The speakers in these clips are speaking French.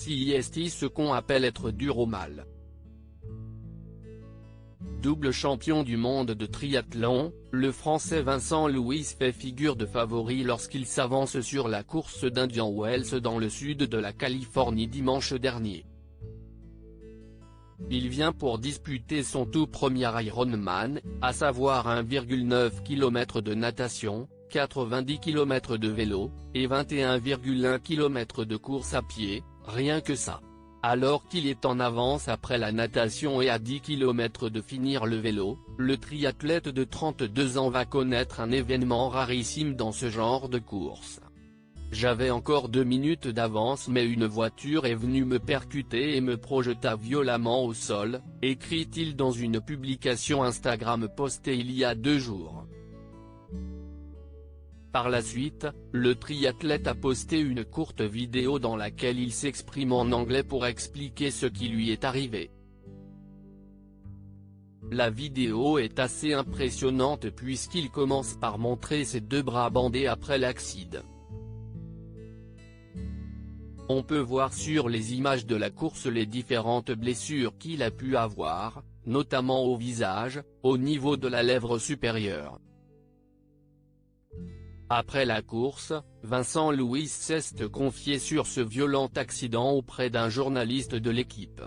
C'est ce qu'on appelle être dur au mal. Double champion du monde de triathlon, le Français Vincent Louis fait figure de favori lorsqu'il s'avance sur la course d'Indian Wells dans le sud de la Californie dimanche dernier. Il vient pour disputer son tout premier Ironman, à savoir 1,9 km de natation, 90 km de vélo, et 21,1 km de course à pied, rien que ça. Alors qu'il est en avance après la natation et à 10 km de finir le vélo, le triathlète de 32 ans va connaître un événement rarissime dans ce genre de course. J'avais encore 2 minutes d'avance mais une voiture est venue me percuter et me projeta violemment au sol, écrit-il dans une publication Instagram postée il y a 2 jours. Par la suite, le triathlète a posté une courte vidéo dans laquelle il s'exprime en anglais pour expliquer ce qui lui est arrivé. La vidéo est assez impressionnante puisqu'il commence par montrer ses 2 bras bandés après l'accident. On peut voir sur les images de la course les différentes blessures qu'il a pu avoir, notamment au visage, au niveau de la lèvre supérieure. Après la course, Vincent Louis s'est confié sur ce violent accident auprès d'un journaliste de l'équipe.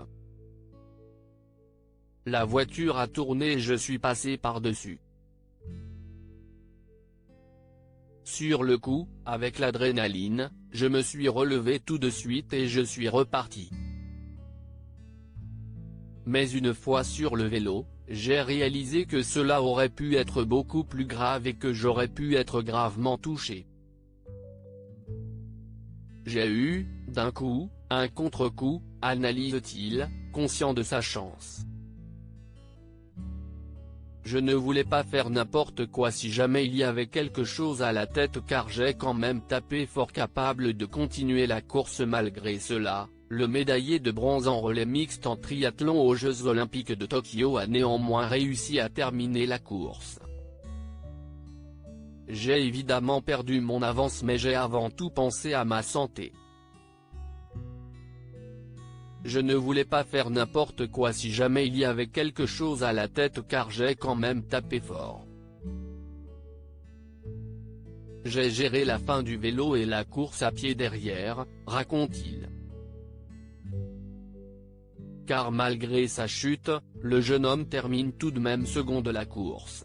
La voiture a tourné et je suis passé par-dessus. Sur le coup, avec l'adrénaline, je me suis relevé tout de suite et je suis reparti. Mais une fois sur le vélo, j'ai réalisé que cela aurait pu être beaucoup plus grave et que j'aurais pu être gravement touché. J'ai eu, d'un coup, un contre-coup, analyse-t-il, conscient de sa chance. Je ne voulais pas faire n'importe quoi si jamais il y avait quelque chose à la tête car j'ai quand même tapé fort capable de continuer la course malgré cela. Le médaillé de bronze en relais mixte en triathlon aux Jeux Olympiques de Tokyo a néanmoins réussi à terminer la course. J'ai évidemment perdu mon avance mais j'ai avant tout pensé à ma santé. Je ne voulais pas faire n'importe quoi si jamais il y avait quelque chose à la tête car j'ai quand même tapé fort. J'ai géré la fin du vélo et la course à pied derrière, raconte-t-il. Car malgré sa chute, le jeune homme termine tout de même second de la course.